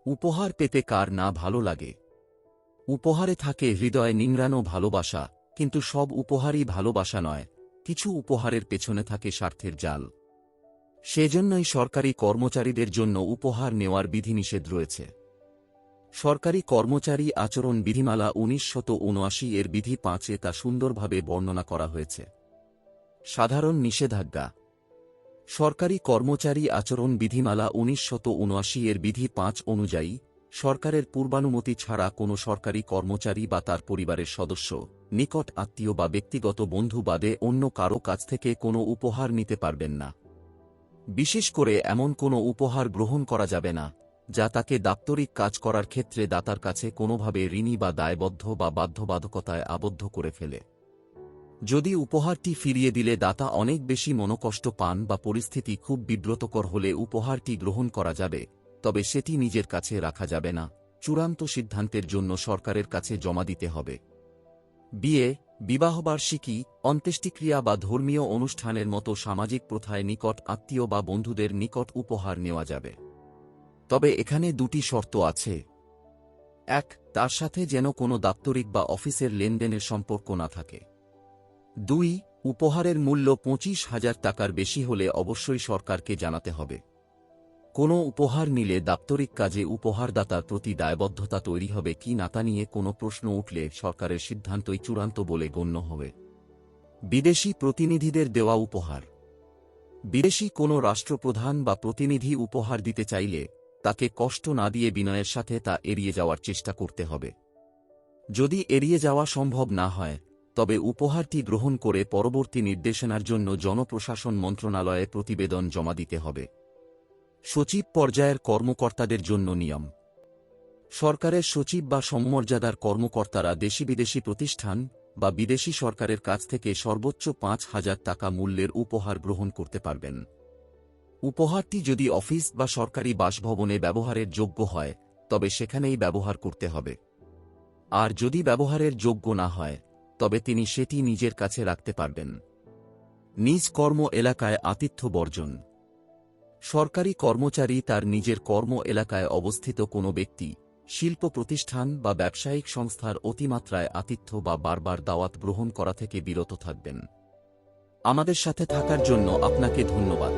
উপহার পেতে কার না ভালো লাগে। উপহারে থাকে হৃদয় নিংড়ানো ভালোবাসা, কিন্তু সব উপহারই ভালোবাসা নয়, কিছু উপহারের পেছনে থাকে স্বার্থের জাল। সেজন্যই সরকারি কর্মচারীদের জন্য উপহার নেওয়ার বিধিনিষেধ রয়েছে। সরকারি কর্মচারী আচরণ বিধিমালা 1979 এর বিধি 5 তা সুন্দরভাবে বর্ণনা করা হয়েছে। সাধারণ নিষেধাজ্ঞা। সরকারি কর্মচারী আচরণ বিধিমালা 1979 এর বিধি 5 অনুযায়ী সরকারের পূর্বানুমতি ছাড়া কোনো সরকারি কর্মচারী বা তার পরিবারের সদস্য, নিকট আত্মীয় বা ব্যক্তিগত বন্ধু বাদে অন্য কারও কাছ থেকে কোনো উপহার নিতে পারবেন না। বিশেষ করে এমন কোনো উপহার গ্রহণ করা যাবে না যা তাকে দাপ্তরিক কাজ করার ক্ষেত্রে দাতার কাছে কোনোভাবে ঋণী বা দায়বদ্ধ বা বাধ্যবাধকতায় আবদ্ধ করে ফেলে। যদি উপহারটি ফিরিয়ে দিলে দাতা অনেক বেশি মনোকষ্ট পান বা পরিস্থিতি খুব বিব্রতকর হলে উপহারটি গ্রহণ করা যাবে, তবে সেটি নিজের কাছে রাখা যাবে না, চূড়ান্ত সিদ্ধান্তের জন্য সরকারের কাছে জমা দিতে হবে। বিয়ে, বিবাহবার্ষিকী, অন্ত্যেষ্টিক্রিয়া বা ধর্মীয় অনুষ্ঠানের মতো সামাজিক প্রথায় নিকট আত্মীয় বা বন্ধুদের নিকট উপহার নেওয়া যাবে। তবে এখানে দুটি শর্ত আছে। 1. তার সাথে যেন কোনো দাপ্তরিক বা অফিসের লেনদেনের সম্পর্ক না থাকে। 2. উপহারের মূল্য 25,000 টাকার বেশি হলে অবশ্যই সরকারকে জানাতে হবে। কোনো উপহার নিলে দাপ্তরিক কাজে উপহারদাতার প্রতি দায়বদ্ধতা তৈরি হবে কি না তা নিয়ে কোনো প্রশ্ন উঠলে সরকারের সিদ্ধান্তই চূড়ান্ত বলে গণ্য হবে। বিদেশি প্রতিনিধিদের দেওয়া উপহার। বিদেশি কোনো রাষ্ট্রপ্রধান বা প্রতিনিধি উপহার দিতে চাইলে তাকে কষ্ট না দিয়ে বিনয়ের সাথে তা এড়িয়ে যাওয়ার চেষ্টা করতে হবে। যদি এড়িয়ে যাওয়া সম্ভব না হয়, তবে উপহারটি গ্রহণ করে পরবর্তী নির্দেশনার জন্য জনপ্রশাসন মন্ত্রণালয়ে প্রতিবেদন জমা দিতে হবে। সচিব পর্যায়ের কর্মকর্তাদের জন্য নিয়ম। সরকারের সচিব বা সমমর্যাদার কর্মকর্তারা দেশি বিদেশি প্রতিষ্ঠান বা বিদেশি সরকারের কাছ থেকে সর্বোচ্চ 5,000 টাকা মূল্যের উপহার গ্রহণ করতে পারবেন। উপহারটি যদি অফিস বা সরকারি বাসভবনে ব্যবহারের যোগ্য হয়, তবে সেখানেই ব্যবহার করতে হবে। আর যদি ব্যবহারের যোগ্য না হয়, তবে তিনি সেটি নিজের কাছে রাখতে পারবেন। নিজ কর্ম এলাকায় আতিথ্য বর্জন। সরকারি কর্মচারী তার নিজের কর্ম এলাকায় অবস্থিত কোনো ব্যক্তি, শিল্প প্রতিষ্ঠান বা ব্যবসায়িক সংস্থার অতিমাত্রায় আতিথ্য বা বারবার দাওয়াত গ্রহণ করা থেকে বিরত থাকবেন। আমাদের সাথে থাকার জন্য আপনাকে ধন্যবাদ।